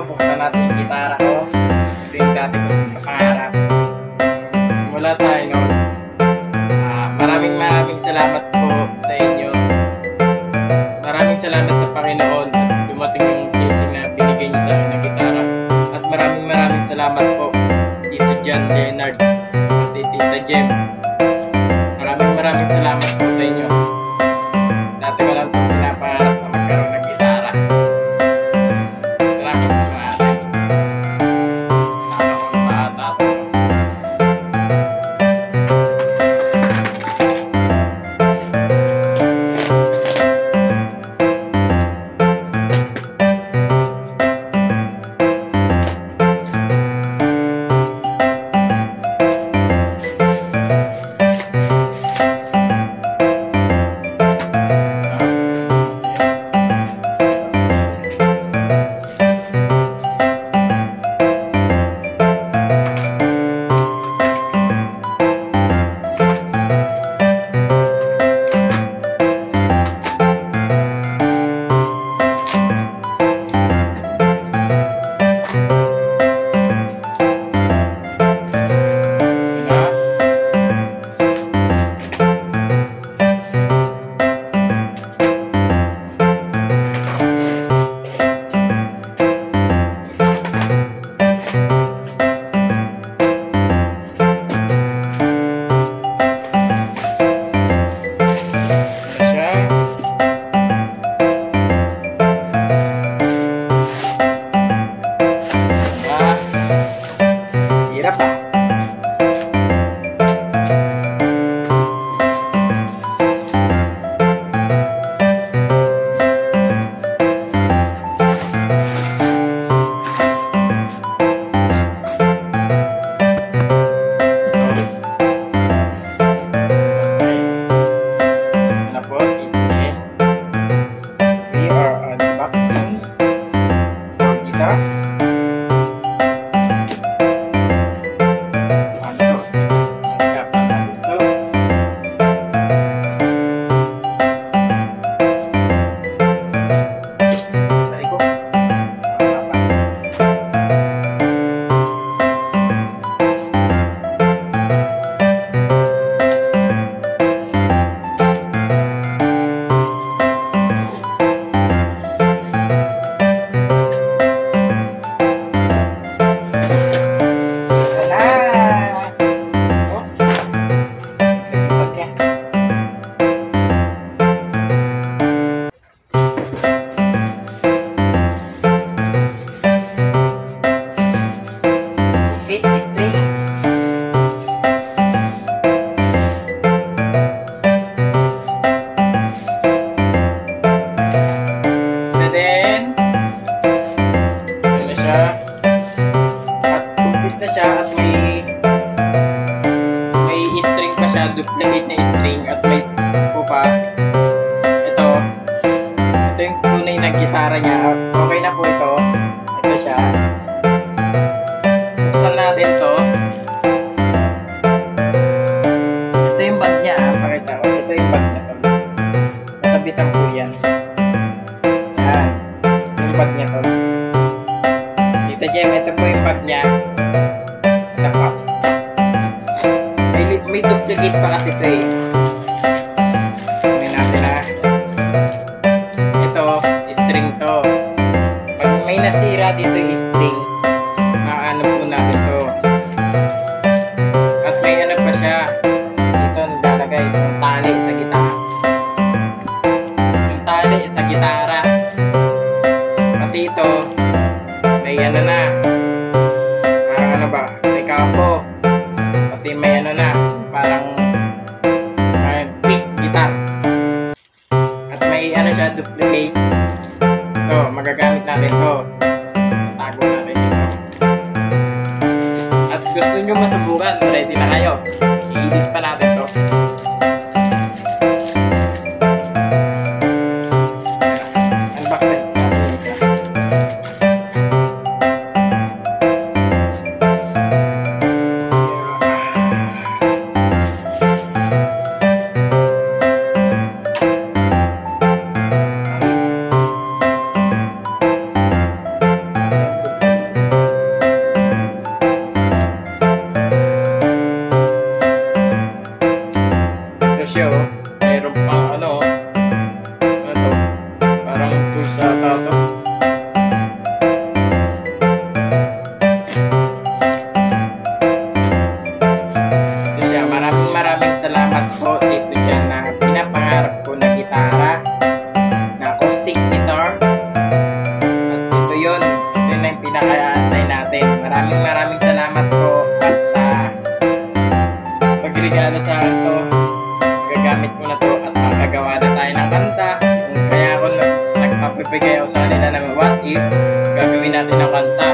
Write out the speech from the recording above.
buksan natin yung gitara ko. Ito yung dati kong pangarap. Simula tayo noon. Maraming salamat po sa inyo. Maraming salamat sa Panginoon at dumating yung blessing na binigay niyo sa akin ng gitara. At maraming salamat po Tito John Leonard at Tita Jem. Maraming salamat po sa inyo. Dati ko lang pong pinapangarap na magkaroon ng gitara. Salamat sa mga atin. Salamat ko pa ata po. Duplicate na string at may pupa. Ito yung tunay na gitara niya. Okay na po ito. Ito siya. Buksan natin to. Ito yung bag niya. Pakita ko. Ito yung bag niya to. Nasabitan po yan. Yan. Yung bag niya to. Tita Jem, ito po yung bag niya. Ito pa. May duplicate pa kasi ito eh. Tingnan natin ha. Ito, string to. Pag may nasira dito yung string, maano po natin to. At may ano pa siya. Dito nalalagay yung tali sa gitara. Yung tali sa gitara. At dito, may ano na. Parang ano ba? May kapo. Pati may ano na. Parang pick guitar. At may ano siya, duplicate. So, magagamit natin to. Tago natin ito. At gusto nyo masubukan, ready na kayo. I-edit pa natin to. Unboxing natin isa. pinakaantay natin. Maraming salamat po at sa pagregalo sa akin to. Gagamit ko na to at makagawa na tayo ng kanta. Kaya ako nagpapabigay ako sa kanila ng what if gagawin natin ng kanta